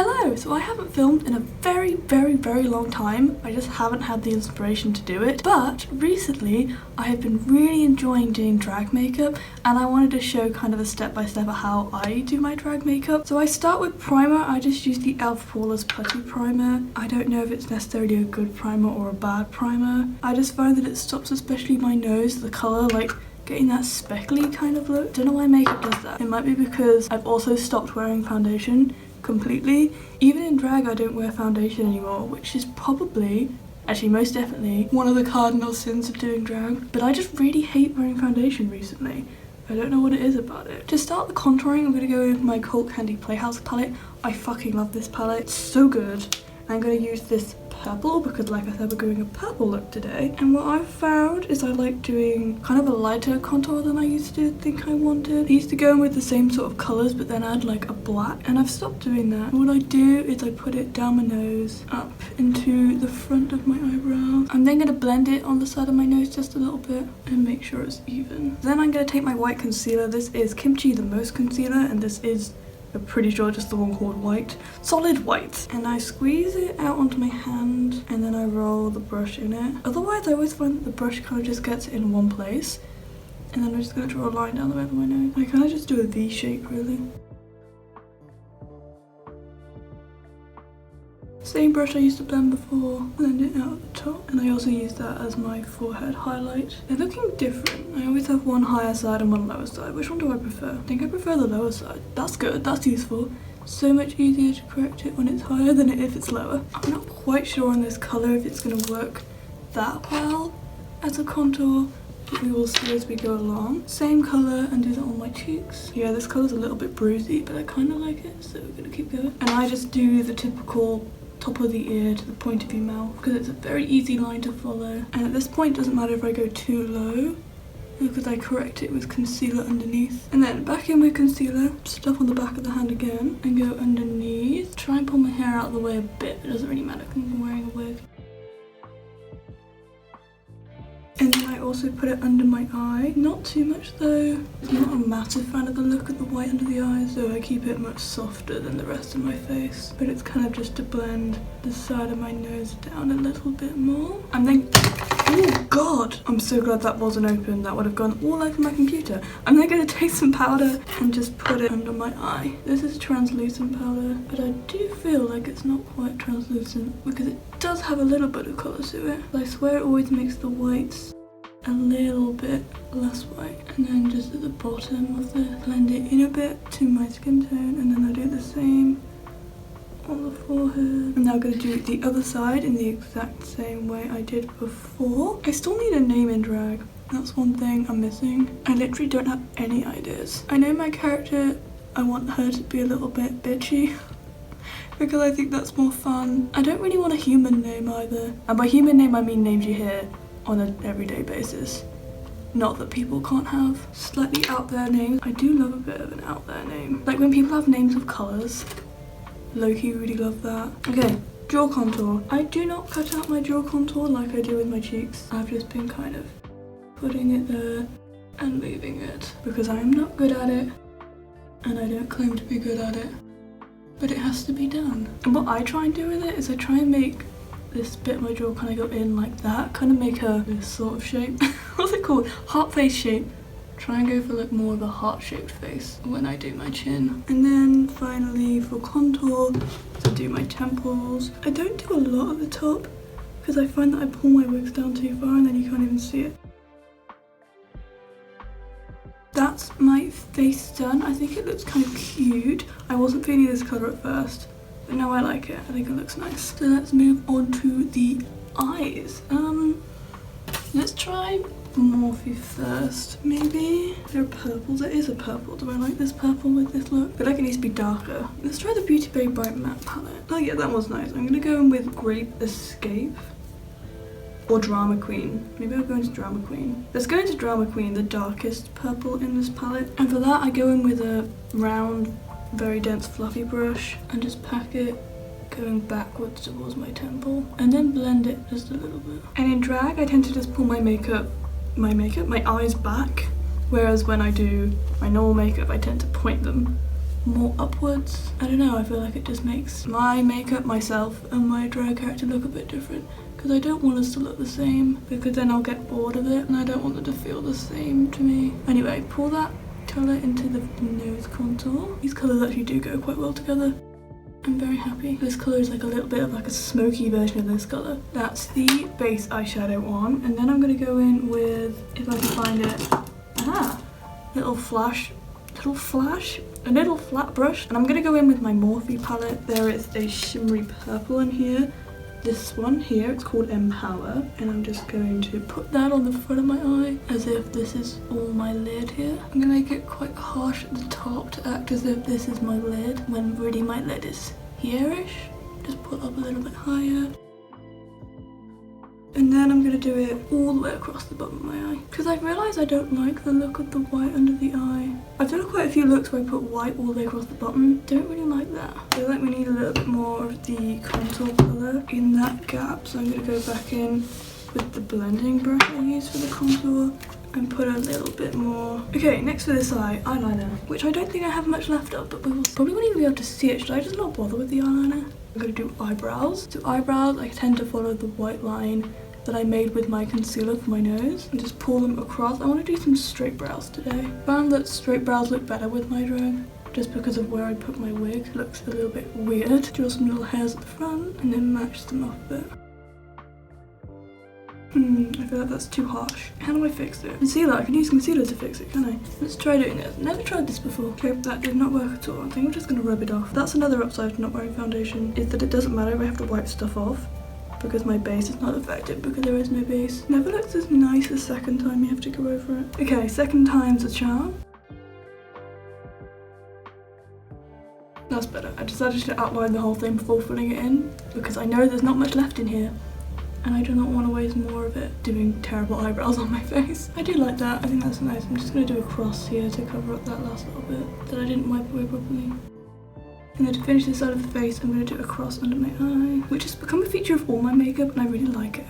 Hello! So I haven't filmed in a very long time. I just haven't had the inspiration to do it. But recently I have been really enjoying doing drag makeup, and I wanted to show kind of a step-by-step of how I do my drag makeup. So I start with primer. I just use the e.l.f. Flawless Putty Primer. I don't know if it's necessarily a good primer or a bad primer. I just find that it stops especially my nose, the colour, like getting that speckly kind of look. Don't know why makeup does that. It might be because I've also stopped wearing foundation completely. Even in drag I don't wear foundation anymore, which is probably, actually most definitely, one of the cardinal sins of doing drag. But I just really hate wearing foundation recently. I don't know what it is about it. To start the contouring, I'm going to go in with my Cult Candy Playhouse palette. I fucking love this palette. It's so good. I'm going to use this purple because, like I said, we're going a purple look today. And what I've found is I like doing kind of a lighter contour than I used to think I wanted. I used to go in with the same sort of colours but then add like a black, and I've stopped doing that. And what I do is I put it down my nose, up into the front of my eyebrows. I'm then going to blend it on the side of my nose just a little bit and make sure it's even. Then I'm going to take my white concealer. This is Kimchi the Most Concealer, and this is, I'm pretty sure, just the one called white. Solid white. And I squeeze it out onto my hand and then I roll the brush in it. Otherwise I always find that the brush kind of just gets it in one place. And then I'm just going to draw a line down the back of my nose. I kind of just do a V shape really. Same brush I used to blend before, blend it out at the top. And I also use that as my forehead highlight. They're looking different. I always have one higher side and one lower side. Which one do I prefer? I think I prefer the lower side. That's good, that's useful. So much easier to correct it when it's higher than if it's lower. I'm not quite sure on this colour if it's going to work that well as a contour, but we will see as we go along. Same colour and do that on my cheeks. Yeah, this colour's a little bit bruisey, but I kind of like it, so we're going to keep going. And I just do the typical top of the ear to the point of your mouth because it's a very easy line to follow. And at this point it doesn't matter if I go too low because I correct it with concealer underneath. And then back in with concealer, stuff on the back of the hand again and go underneath. Try and pull my hair out of the way a bit, it doesn't really matter because I'm wearing a wig. And then I also put it under my eye. Not too much though. I'm not a massive fan of the look of the white under the eyes, so I keep it much softer than the rest of my face. But it's kind of just to blend the side of my nose down a little bit more. And then, oh god! I'm so glad that wasn't open. That would have gone all over my computer. I'm then going to take some powder and just put it under my eye. This is translucent powder, but I do feel like it's not quite translucent because it does have a little bit of colour to it. I swear it always makes the whites a little bit less white. And then just at the bottom of the, blend it in a bit to my skin tone, and then I do the same on the forehead. I'm now going to do the other side in the exact same way I did before. I still need a name in drag. That's one thing I'm missing. I literally don't have any ideas. I know my character, I want her to be a little bit bitchy because I think that's more fun. I don't really want a human name either. And by human name I mean names you hear on an everyday basis. Not that people can't have slightly out there names. I do love a bit of an out there name. Like when people have names of colours. Low-key really love that. Okay, jaw contour. I do not cut out my jaw contour like I do with my cheeks. I've just been kind of putting it there and moving it because I am not good at it and I don't claim to be good at it. But it has to be done. And what I try and do with it is I try and make this bit of my jaw kind of go in like that, kind of make her this sort of shape. What's it called? Heart face shape. Try and go for like more of a heart-shaped face when I do my chin. And then finally for contour, to do my temples. I don't do a lot at the top because I find that I pull my wigs down too far and then you can't even see it. That's my face done. I think it looks kind of cute. I wasn't feeling this colour at first, but now I like it. I think it looks nice. So let's move on to the eyes. Let's try Morphe first, maybe. There are purples. There is a purple. Do I like this purple with this look? I feel like it needs to be darker. Let's try the Beauty Bay Bright Matte palette. Oh yeah, that was nice. I'm gonna go in with Grape Escape or Drama Queen. Maybe I'll go into Drama Queen. Let's go into Drama Queen, the darkest purple in this palette. And for that I go in with a round, very dense fluffy brush and just pack it going backwards towards my temple and then blend it just a little bit. And in drag I tend to just pull my eyes back, whereas when I do my normal makeup I tend to point them more upwards. I don't know, I feel like it just makes my makeup, myself, and my drag character look a bit different. Because I don't want us to look the same, because then I'll get bored of it, and I don't want it to feel the same to me. Anyway, pour that colour into the nose contour. These colours actually do go quite well together. I'm very happy. This colour is like a little bit of like a smoky version of this colour. That's the base eyeshadow on, and then I'm going to go in with, if I can find it, a little flat brush, and I'm going to go in with my Morphe palette. There is a shimmery purple in here. This one here, it's called Empower, and I'm just going to put that on the front of my eye as if this is all my lid here. I'm going to make it quite harsh at the top to act as if this is my lid, when really my lid is here-ish. Just put up a little bit higher. And then I'm going to do it all the way across the bottom of my eye. Because I've realised I don't like the look of the white under the eye. I've done quite a few looks where I put white all the way across the bottom. Don't really like that. I feel like we need a little bit more of the contour colour in that gap. So I'm going to go back in with the blending brush I used for the contour and put a little bit more. Okay, next for this eye, eyeliner. Which I don't think I have much left of, but we will probably won't even be able to see it. Should I just not bother with the eyeliner? I'm going to do eyebrows. So eyebrows, I tend to follow the white line that I made with my concealer for my nose and just pull them across. I want to do some straight brows today. I found that straight brows look better with my drag just because of where I put my wig. It looks a little bit weird. Draw some little hairs at the front and then match them up a bit. I feel like that's too harsh. How do I fix it? Concealer, I can use concealer to fix it, can I? Let's try doing this. Never tried this before. Okay, that did not work at all. I think I'm just going to rub it off. That's another upside to not wearing foundation, is that it doesn't matter if I have to wipe stuff off, because my base is not affected because there is no base. Never looks as nice the second time you have to go over it. Okay, second time's a charm. That's better. I decided to outline the whole thing before filling it in because I know there's not much left in here and I do not want to waste more of it doing terrible eyebrows on my face. I do like that. I think that's nice. I'm just going to do a cross here to cover up that last little bit that I didn't wipe away properly. And then to finish this side of the face, I'm going to do a cross under my eye, which has become a feature of all my makeup and I really like it.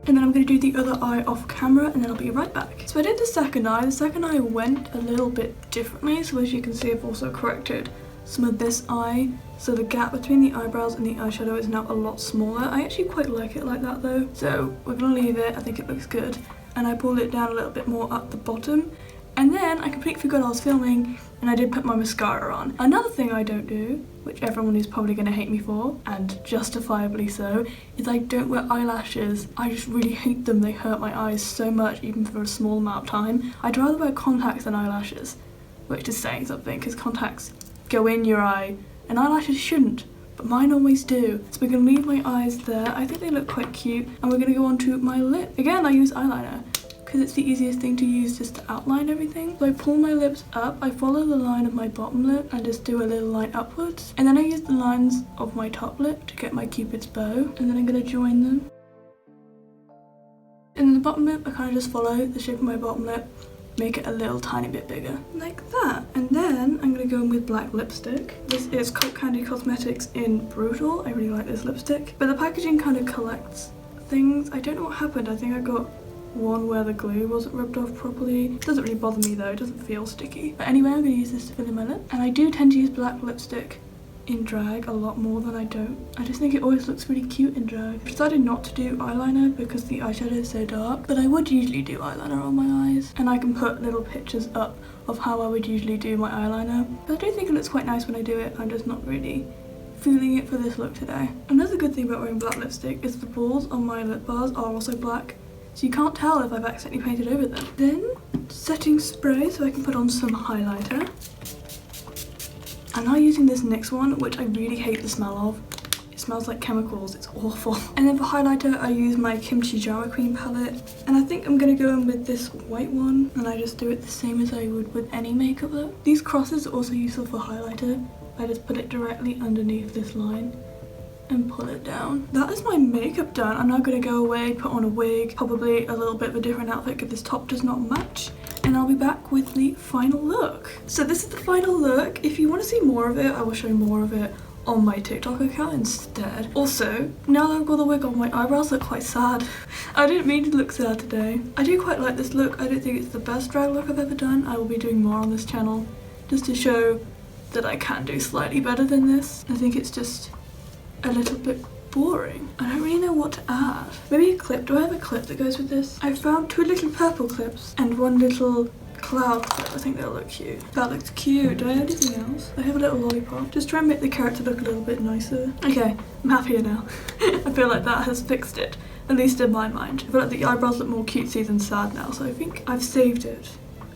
And then I'm going to do the other eye off camera and then I'll be right back. So I did the second eye. The second eye went a little bit differently, so as you can see I've also corrected some of this eye. So the gap between the eyebrows and the eyeshadow is now a lot smaller. I actually quite like it like that though. So we're going to leave it, I think it looks good. And I pulled it down a little bit more at the bottom. And then I completely forgot I was filming and I did put my mascara on. Another thing I don't do, which everyone is probably going to hate me for, and justifiably so, is I don't wear eyelashes. I just really hate them. They hurt my eyes so much, even for a small amount of time. I'd rather wear contacts than eyelashes, which is saying something because contacts go in your eye and eyelashes shouldn't, but mine always do. So we're going to leave my eyes there. I think they look quite cute, and we're going to go on to my lip. Again, I use eyeliner because it's the easiest thing to use just to outline everything. So I pull my lips up, I follow the line of my bottom lip and just do a little line upwards. And then I use the lines of my top lip to get my cupid's bow. And then I'm going to join them. And the bottom lip, I kind of just follow the shape of my bottom lip, make it a little tiny bit bigger, like that. And then I'm going to go in with black lipstick. This is Candy Cosmetics in Brutal. I really like this lipstick. But the packaging kind of collects things. I don't know what happened. I think I got one where the glue wasn't rubbed off properly. It doesn't really bother me though, it doesn't feel sticky. But anyway, I'm going to use this to fill in my lip. And I do tend to use black lipstick in drag a lot more than I don't. I just think it always looks really cute in drag. I decided not to do eyeliner because the eyeshadow is so dark, but I would usually do eyeliner on my eyes. And I can put little pictures up of how I would usually do my eyeliner. But I do think it looks quite nice when I do it. I'm just not really feeling it for this look today. Another good thing about wearing black lipstick is the balls on my lip bars are also black. So you can't tell if I've accidentally painted over them. Then, setting spray so I can put on some highlighter. I'm now using this NYX one, which I really hate the smell of. It smells like chemicals, it's awful. And then for highlighter, I use my Kimchi Drama Queen palette. And I think I'm going to go in with this white one. And I just do it the same as I would with any makeup look. These crosses are also useful for highlighter. I just put it directly underneath this line and pull it down. That is my makeup done. I'm now going to go away, put on a wig, probably a little bit of a different outfit because this top does not match, and I'll be back with the final look. So this is the final look. If you want to see more of it, I will show more of it on my TikTok account instead. Also, now that I've got the wig on, my eyebrows look quite sad. I didn't mean to look sad today. I do quite like this look. I don't think it's the best drag look I've ever done. I will be doing more on this channel just to show that I can do slightly better than this. I think it's just a little bit boring. I don't really know what to add. Maybe a clip. Do I have a clip that goes with this? I found 2 little purple clips and 1 little cloud clip. I think they'll look cute. That looks cute. Do I have anything else? I have a little lollipop. Just try and make the character look a little bit nicer. Okay, I'm happier now. I feel like that has fixed it, at least in my mind. I feel like the eyebrows look more cutesy than sad now, so I think I've saved it.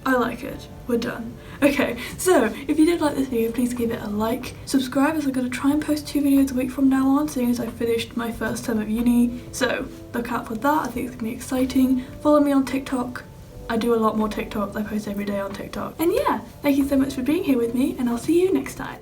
I like it. We're done. Okay, so if you did like this video, please give it a like. Subscribe, as I'm going to try and post 2 videos a week from now on, seeing as I finished my first term of uni. So look out for that. I think it's going to be exciting. Follow me on TikTok. I do a lot more TikToks. I post every day on TikTok. And yeah, thank you so much for being here with me, and I'll see you next time.